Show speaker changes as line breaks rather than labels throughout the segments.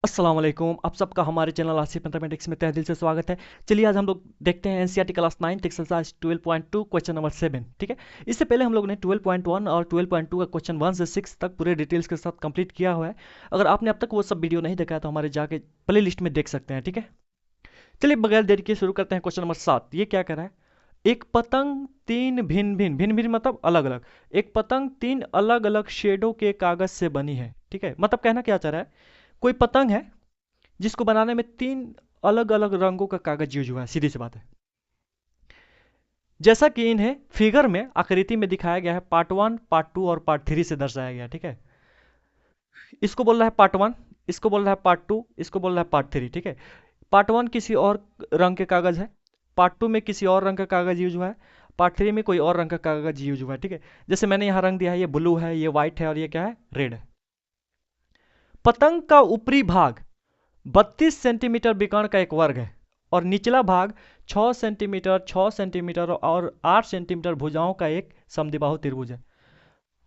अस्सलाम वालेकुम, आप सबका हमारे चैनल आसिफ मैथमेटिक्स में तहे दिल से स्वागत है। चलिए आज हम लोग देखते हैं NCERT class 9 exercise 12.2 question number 7। ठीक है, इससे पहले हम लोग ने 12.1 और 12.2 का क्वेश्चन 1 से 6 तक पूरे डिटेल्स के साथ कंप्लीट किया हुआ है। अगर आपने अब तक वो सब वीडियो नहीं देखा है तो हमारे जाके प्ले लिस्ट में देख सकते हैं। ठीक है, चलिए बगैर देरी के शुरू करते हैं। क्वेश्चन नंबर 7 ये क्या कह रहा है? एक पतंग तीन भिन्न भिन्न मतलब अलग अलग, एक पतंग तीन अलग अलग शेडों के कागज से बनी है। ठीक है, मतलब कहना क्या चाह रहा है, कोई पतंग है जिसको बनाने में तीन अलग अलग रंगों का कागज यूज हुआ है। सीधी सी बात है, जैसा कि इन्हें फिगर में आकृति में दिखाया गया है, पार्ट 1 पार्ट 2 और पार्ट 3 से दर्शाया गया है। ठीक है, इसको बोल रहा है पार्ट 1, इसको बोल रहा है पार्ट 2, इसको बोल रहा है पार्ट 3। ठीक है, पार्ट 1 किसी और रंग के कागज है, पार्ट 2 में किसी और रंग का कागज यूज हुआ है, पार्ट 3 में कोई और रंग का कागज यूज हुआ है। ठीक है, जैसे मैंने यहाँ रंग दिया है, ये ब्लू है, ये व्हाइट है और ये क्या है, रेड है। पतंग का ऊपरी भाग 32 सेंटीमीटर विकर्ण का एक वर्ग है और निचला भाग 6 सेंटीमीटर 6 सेंटीमीटर और 8 सेंटीमीटर भुजाओं का एक समद्विबाहु त्रिभुज है।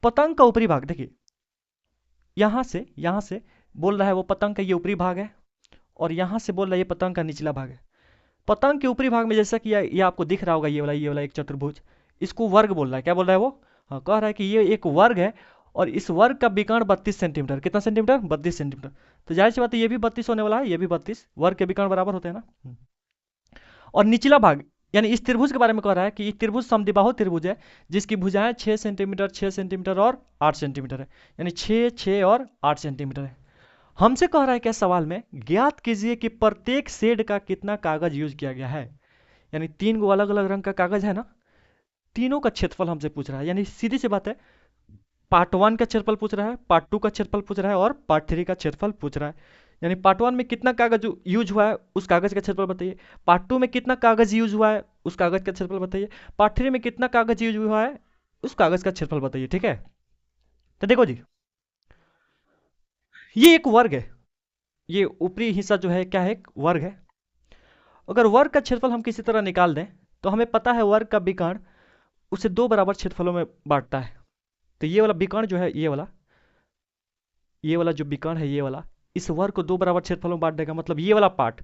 पतंग का ऊपरी भाग देखिए, यहां से बोल रहा है वो पतंग का ये ऊपरी भाग है और यहां से बोल रहा है ये पतंग का निचला भाग है। पतंग के ऊपरी भाग में जैसा कि ये आपको दिख रहा होगा, ये वाला एक चतुर्भुज, इसको वर्ग बोल रहा है। क्या बोल रहा है वो? हाँ, कह रहा है कि ये एक वर्ग है और इस वर्ग का विकर्ण 32 सेंटीमीटर, कितना सेंटीमीटर? 32 सेंटीमीटर। तो जाहिर सी बात है ये भी 32 होने वाला है, ये भी 32, वर्ग के विकर्ण बराबर होते हैं ना। और निचला भाग यानी इस त्रिभुज के बारे में कह रहा है कि ये त्रिभुज समद्विबाहु त्रिभुज है जिसकी भुजाएं 6 सेंटीमीटर 6 सेंटीमीटर और 8 सेंटीमीटर है, यानी 6 6 और 8 सेंटीमीटर है। हमसे कह रहा है क्या सवाल में, ज्ञात कीजिए कि प्रत्येक शेड का कितना कागज यूज किया गया है। यानी तीन गो अलग अलग रंग का कागज है ना, तीनों का क्षेत्रफल हमसे पूछ रहा है। यानी सीधी सी बात है, पार्ट 1 का क्षेत्रफल पूछ रहा है, पार्ट 2 का क्षेत्रफल पूछ रहा है और पार्ट 3 का क्षेत्रफल पूछ रहा है। यानी पार्ट 1 में कितना कागज यूज हुआ है उस कागज का क्षेत्रफल बताइए, पार्ट 2 में कितना कागज यूज हुआ है उस कागज का क्षेत्रफल बताइए, पार्ट 3 में कितना कागज यूज हुआ है उस कागज का क्षेत्रफल बताइए। ठीक है, तो देखो जी, ये एक वर्ग है, ये ऊपरी हिस्सा जो है क्या है, एक वर्ग है। अगर वर्ग का क्षेत्रफल हम किसी तरह निकाल दें तो हमें पता है वर्ग का विकर्ण उसे दो बराबर क्षेत्रफलों में बांटता है। तो ये वाला विकर्ण जो है, ये वाला जो विकर्ण है, ये वाला इस वर्ग को दो बराबर क्षेत्रफलों में बांट देगा, मतलब ये वाला पार्ट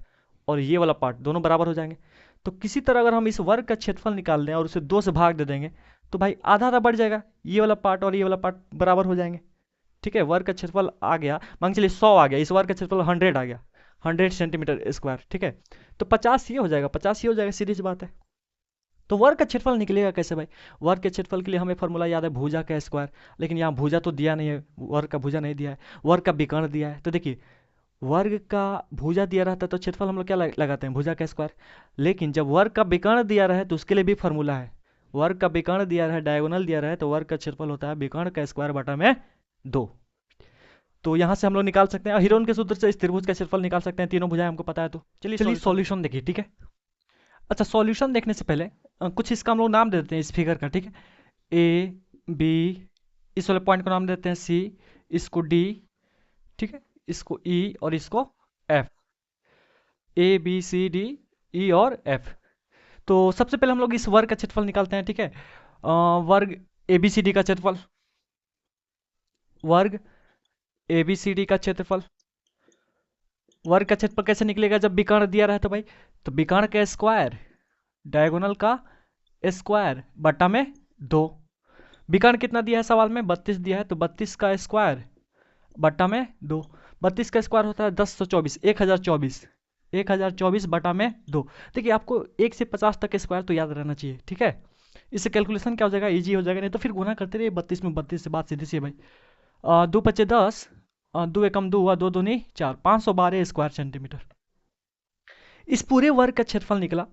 और ये वाला पार्ट दोनों बराबर हो जाएंगे। तो किसी तरह अगर हम इस वर्ग का क्षेत्रफल निकाल दें और उसे दो से भाग दे देंगे तो भाई आधा आधा बढ़ जाएगा, ये वाला पार्ट और ये वाला पार्ट बराबर हो जाएंगे। ठीक है, वर्ग का क्षेत्रफल आ गया, मान चलिए 100 आ गया, इस वर्ग का क्षेत्रफल 100 आ गया, 100 सेंटीमीटर स्क्वायर। ठीक है, तो 50 ये हो जाएगा, 50 ये हो जाएगा, सीधी सी बात है। तो वर्ग का क्षेत्रफल निकलेगा कैसे भाई? वर्ग के क्षेत्रफल के लिए हमें फॉर्मूला याद है, भुजा का स्क्वायर, लेकिन यहाँ भुजा तो दिया नहीं है, वर्ग का भुजा नहीं दिया है, वर्ग का विकर्ण दिया है। तो देखिए, वर्ग का भुजा दिया रहता है तो क्षेत्रफल हम लोग क्या लगाते हैं, भुजा का स्क्वायर। लेकिन जब वर्ग का विकर्ण दिया रहे तो उसके लिए भी फॉर्मूला है, वर्ग का विकर्ण दिया रहे, डायगोनल दिया रहे, तो वर्ग का क्षेत्रफल होता है विकर्ण का स्क्वायर बटा में 2। तो यहाँ से हम लोग निकाल सकते हैं, और हीरोन के सूत्र से इस त्रिभुज का क्षेत्रफल निकाल सकते हैं, तीनों भुजाएं हमको पता है। तो चलिए सॉल्यूशन देखिए। ठीक है, अच्छा सॉल्यूशन देखने से पहले कुछ इसका हम लोग नाम दे देते हैं इस फिगर का। ठीक है, ए बी, इस वाले पॉइंट को नाम देते हैं सी, इसको डी, ठीक है, इसको ई और इसको F, A B C D E और एफ। तो सबसे पहले हम लोग इस वर्ग का क्षेत्रफल निकालते हैं। ठीक है, वर्ग ए बी सी डी का क्षेत्रफल, वर्ग ए बी सी डी का क्षेत्रफल, वर्ग का क्षेत्रफल कैसे निकलेगा जब विकर्ण दिया रहे तो भाई, तो विकर्ण का स्क्वायर, डायगोनल का स्क्वायर बटा में 2। विकर्ण कितना दिया है सवाल में, 32 दिया है, तो 32 का स्क्वायर बटा में 2। 32 का स्क्वायर होता है 1024, 1024, 1024 बटा में 2। देखिए आपको 1 से 50 तक स्क्वायर तो याद रहना चाहिए। ठीक है, इससे कैलकुलेशन क्या हो जाएगा, इजी हो जाएगा, नहीं तो फिर गुना करते रहिए 32 में 32 से, बात सीधी सी है भाई। 2 पच्चे 10, 2 एकम 2 हुआ, 2 दूनी 4, 512 स्क्वायर सेंटीमीटर। इस पूरे वर्ग का क्षेत्रफल निकला,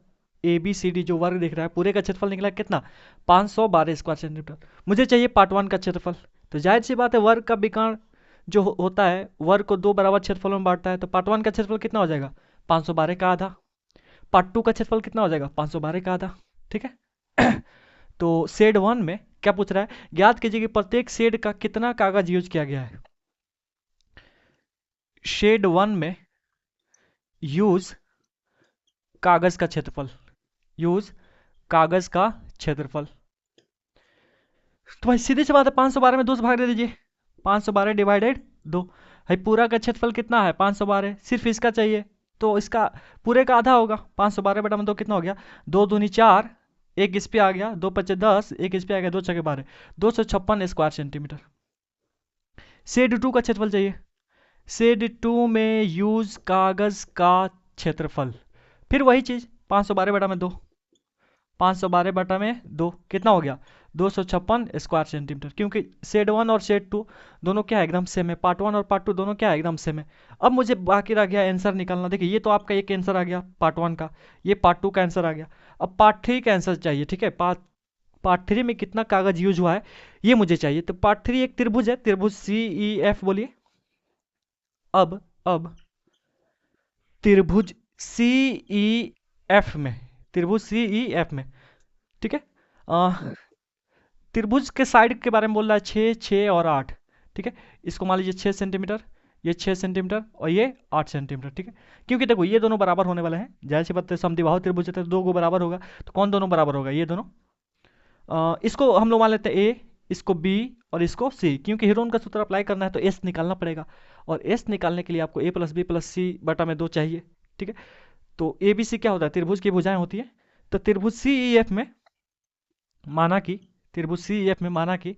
ए बी सी डी जो वर्ग दिख रहा है पूरे का क्षेत्रफल निकला कितना, 512 स्क्वायर सेंटीमीटर। मुझे चाहिए पार्ट 1 का क्षेत्रफल, तो जाहिर सी बात है वर्ग का विकर्ण जो होता है वर्ग को दो बराबर क्षेत्रफलों में बांटता है, तो पार्ट 1 का क्षेत्रफल कितना हो जाएगा, 512 का आधा। पार्ट 2 का क्षेत्रफल कितना हो जाएगा, 512 का आधा। ठीक है तो शेड 1 में क्या पूछ रहा है, ज्ञात कीजिए कि प्रत्येक शेड का कितना कागज यूज किया गया है। शेड 1 में यूज कागज का क्षेत्रफल, यूज कागज का क्षेत्रफल, तो भाई सीधी सी बात है 512 में 2 से भाग दे दीजिए, 512 डिवाइडेड 2। भाई पूरा का क्षेत्रफल कितना है 512, सिर्फ इसका चाहिए तो इसका पूरे का आधा होगा। 512/2 कितना हो गया, 2×2=4, एक इस पे आ गया, 2×5=10, एक इस पे आ गया, 2×6=12, 256 स्क्वायर सेंटीमीटर। शेड 2 का क्षेत्रफल चाहिए। शेड 2 में यूज कागज का क्षेत्रफल, फिर वही चीज 512/2, 512/2 कितना हो गया, 256 स्क्वायर सेंटीमीटर। क्योंकि शेड 1 और शेड 2 दोनों क्या है, एकदम सेम है। पार्ट 1 और पार्ट 2 दोनों क्या है, एकदम सेम है। अब मुझे बाकी रह गया आंसर निकालना। देखिए ये तो आपका एक आंसर आ गया पार्ट 1 का, ये पार्ट 2 का आंसर आ गया। अब पार्ट 3 का आंसर चाहिए, ठीक है। पार्ट 3 में कितना कागज यूज हुआ है ये मुझे चाहिए। तो पार्ट 3 एक त्रिभुज है, त्रिभुज CEF बोलिए। अब त्रिभुज CEF में, त्रिभुज CEF में, ठीक है। त्रिभुज के साइड के बारे में बोल रहा है, 6, 6 और 8, ठीक है। इसको मान लीजिए 6 सेंटीमीटर, ये 6 सेंटीमीटर और ये 8 सेंटीमीटर, ठीक है। क्योंकि देखो ये दोनों बराबर होने वाले हैं, जाहिर सी बात है समद्विबाहु त्रिभुज है तो दो को बराबर होगा। तो कौन दोनों बराबर होगा, ये दोनों। इसको हम लोग मान लेते हैं ए, इसको बी और इसको सी। क्योंकि हीरोन का सूत्र अप्लाई करना है तो एस निकालना पड़ेगा, और एस निकालने के लिए आपको a+b+c/2 चाहिए, ठीक है। तो ए बी सी क्या होता है, त्रिभुज की भुजाएं होती है। तो त्रिभुज CEF में माना कि, त्रिभुज CEF में माना कि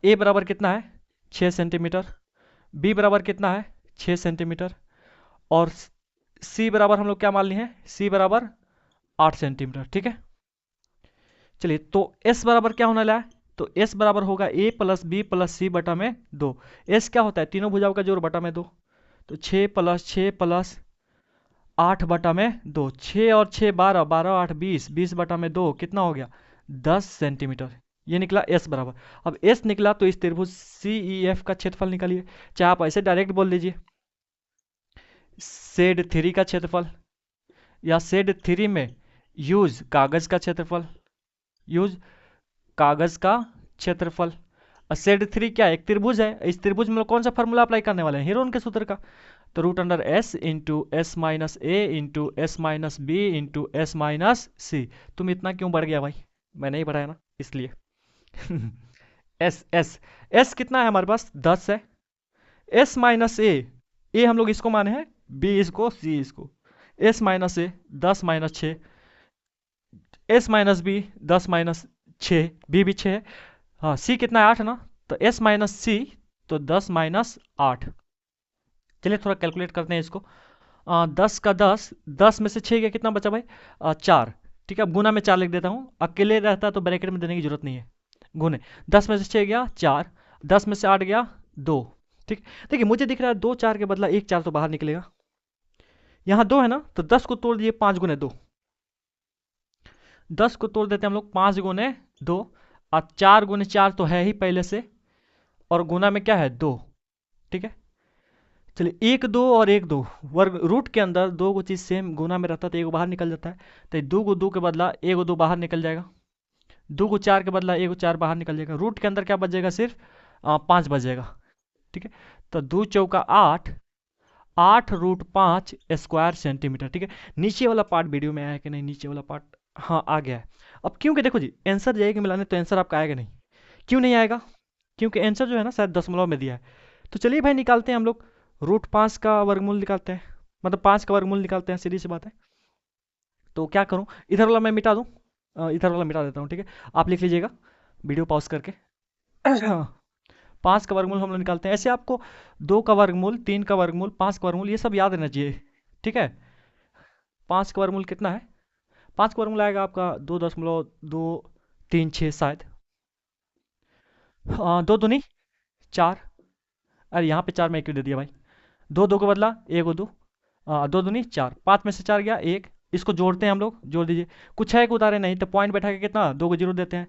ए बराबर कितना है 6 सेंटीमीटर, बी बराबर कितना है 6 सेंटीमीटर, और सी बराबर हम लोग क्या मान लिए हैं, सी बराबर 8 सेंटीमीटर, ठीक है। चलिए तो एस बराबर क्या होने लगा है, तो एस बराबर होगा a+b+c/2। एस क्या होता है, तीनों भुजाओं का जोड़ बटा में 2। तो 6 + 6 + 8/2, 6 और 6 12, 12 8 20, 20/2 कितना हो गया 10 सेंटीमीटर। ये निकला एस बराबर। अब एस निकला तो इस त्रिभुज CEF का क्षेत्रफल निकालिए। चाहे आप ऐसे डायरेक्ट बोल दीजिए शेड 3 का क्षेत्रफल, या शेड 3 में यूज कागज का क्षेत्रफल, यूज कागज का क्षेत्रफल। शेड 3 क्या है, एक त्रिभुज है। इस त्रिभुज में कौन सा फॉर्मूला अप्लाई करने वाले हैं, हीरोन के सूत्र का। तो √S × S - A × S - B × S - C। तुम इतना क्यों बढ़ गया भाई, मैंने ही बढ़ाया ना इसलिए। एस एस एस कितना है हमारे पास 10 है। S - A हम लोग इसको माने हैं, B इसको, C इसको। S - A 10 - 6, S - B 10 - 6, B भी 6 है। हाँ C कितना है 8 ना, तो S - C तो 10 - 8। चलिए थोड़ा कैलकुलेट करते हैं इसको। 10 का 10, 10 में से 6 गया, कितना बचा भाई 4, ठीक है। अब गुना में 4 लिख देता हूँ, अकेले रहता तो ब्रैकेट में देने की जरूरत नहीं है। गुने 10 में से 6 गया 4, 10 में से 8 गया 2, ठीक। देखिए मुझे दिख रहा है 2 4 के बदला 1 4 तो बाहर निकलेगा। यहाँ 2 है ना, तो 10 को तोड़ दिए 5 × 2, 10 को तोड़ देते हैं हम लोग 5 × 2, और 4 × 4 तो है ही पहले से, और गुना में क्या है 2, ठीक है। चलिए 1 2 और 1 2, वर्ग रूट के अंदर दो को चीज़ सेम गुना में रहता है तो एक बाहर निकल जाता है। तो 2 को 2 के बदला 1 को 2 बाहर निकल जाएगा, 2 को 4 के बदला 1 को 4 बाहर निकल जाएगा। रूट के अंदर क्या बचेगा, सिर्फ 5 बचेगा, ठीक है। तो 2 चौका 8, 8√5 स्क्वायर सेंटीमीटर, ठीक है। नीचे वाला पार्ट वीडियो में आया कि नहीं, नीचे वाला पार्ट हाँ आ गया है। अब क्योंकि देखो जी आंसर जाएगा मिलाने तो आंसर आपका आएगा नहीं। क्यों नहीं आएगा, क्योंकि आंसर जो है ना शायद दशमलव में दिया है। तो चलिए भाई निकालते हैं हम लोग, √5 का वर्गमूल निकालते हैं, मतलब 5 का वर्गमूल निकालते हैं, सीधी सी बात है। तो क्या करूँ, इधर वाला मैं मिटा दूँ, इधर वाला मिटा देता हूँ, ठीक है। आप लिख लीजिएगा वीडियो पॉज करके। 5 का वर्गमूल हम लोग निकालते हैं। ऐसे आपको 2 का वर्गमूल, 3 का वर्गमूल, 5 का वर्गमूल ये सब याद रहना चाहिए, ठीक है। 5 का वर्गमूल कितना है, 5 का वर्गमूल आएगा आपका 2.236 शायद। 2 दूनी 4, अरे यहाँ पे 4 मैं क्यों दे दिया भाई, 2 2 को बदला 1 को 2, 2 दूनी 4, 5 में से 4 गया 1। इसको जोड़ते हैं हम लोग, जोड़ दीजिए। कुछ है कि उतारे नहीं, तो पॉइंट बैठा के कितना 2 को 0 देते हैं।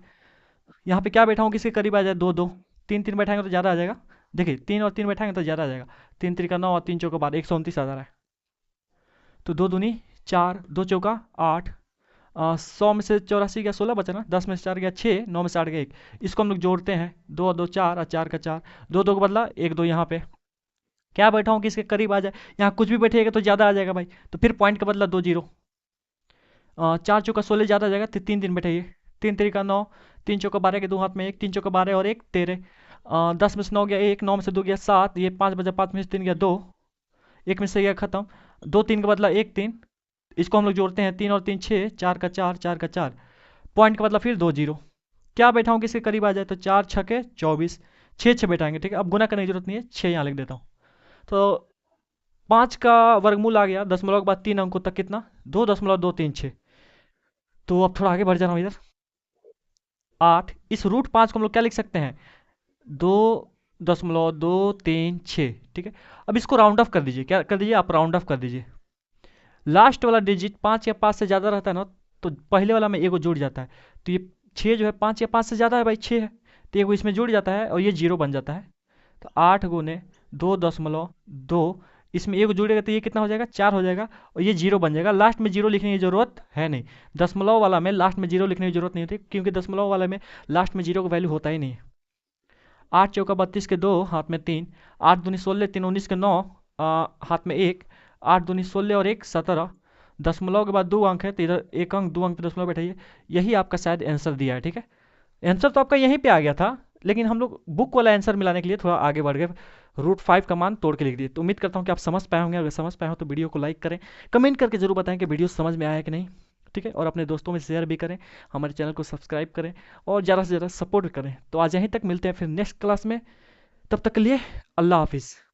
यहाँ पे क्या बैठा हूँ किसके करीब आ जाए 2 2, 3 3 बैठाएंगे तो ज़्यादा आ जाएगा। देखिए 3 और 3 बैठाएंगे तो ज़्यादा आ जाएगा, 3 3 का 9 और 3 चौका 12, 129 आ जा रहा है। तो 2 दूनी 4, 2 चौका 8, 100 में से 84 गया 16 बचा ना, 10 में से 4 गया 6, 9 में से 8 गया 1। इसको हम लोग जोड़ते हैं, 2 और 2 4 और 4 का 4, 2 2 को बदला 1 2। यहाँ पे क्या बैठा हूँ कि इसके करीब आ जाए, यहाँ कुछ भी बैठेगा तो ज़्यादा आ जाएगा भाई। तो फिर पॉइंट का बदला 2 0, 4 चौका 16 ज़्यादा आ जाएगा, तो 3 3 बैठाइए, 3 3 का 9, 3 चौका 12 के 2 हाथ में 1, 3 चौका 12 और 1 13, 10 में से 9 गया 1, 9 में से 2 गया 7, ये 5 बचा, 5 में से 3 गया 2, 1 में से गया खत्म, 2 3 का बदला 1 3, इसको हम लोग जोड़ते हैं, 3 और 3 6, 4 का 4, 4 का 4, पॉइंट का बदला फिर 2 जीरो। क्या बैठाऊँ कि इसके करीब आ जाए, तो 4 छके 24, 6 6 बैठाएंगे, ठीक है। अब गुना करने की जरूरत नहीं है, 6 यहाँ लिख देता हूँ। तो 5 का वर्गमूल आ गया दशमलव के बाद 3 अंकों तक, कितना 2.236। तो अब थोड़ा आगे बढ़ जा रहा हूँ इधर, 8, इस रूट 5 को हम लोग क्या लिख सकते हैं, 2.236, ठीक है। अब इसको राउंड ऑफ कर दीजिए, क्या कर दीजिए आप, राउंड ऑफ कर दीजिए। लास्ट वाला डिजिट 5 या 5 से ज़्यादा रहता है ना, तो पहले वाला में एगो जुड़ जाता है। तो ये 6 जो है 5 या 5 से ज़्यादा है भाई, 6 है, तो एगो इसमें जुड़ जाता है और ये जीरो बन जाता है। तो 8 गुने 2.2, इसमें एगो जुड़ेगा तो ये कितना हो जाएगा, 4 हो जाएगा, और ये जीरो बन जाएगा। लास्ट में जीरो लिखने की ज़रूरत है नहीं, दशमलव वाला में लास्ट में जीरो लिखने की जरूरत नहीं होती, क्योंकि दशमलव वाले में लास्ट में जीरो का वैल्यू होता ही नहीं है। 8 चौका 32 के 2, हाथ में 3, 8 दूनी 16, 3 19 के 9, हाथ में 1, 8 दूनी 16 और 1 17, दशमलव के बाद 2 अंक है, तो इधर 1 अंक 2 अंक पे दशमलव बैठाइए। यही आपका शायद आंसर दिया है, ठीक है। आंसर तो आपका यहीं पे आ गया था, लेकिन हम लोग बुक वाला आंसर मिलाने के लिए थोड़ा आगे बढ़ गए, √5 का मान तोड़ के लिख दिए। तो उम्मीद करता हूँ कि आप समझ पाए होंगे, अगर समझ पाए हो तो वीडियो को लाइक करें, कमेंट करके जरूर बताएं कि वीडियो समझ में आया है कि नहीं, ठीक है। और अपने दोस्तों में शेयर भी करें, हमारे चैनल को सब्सक्राइब करें और ज़्यादा से ज़्यादा सपोर्ट करें। तो आज यहीं तक, मिलते हैं फिर नेक्स्ट क्लास में, तब तक के लिए अल्लाह हाफिज़।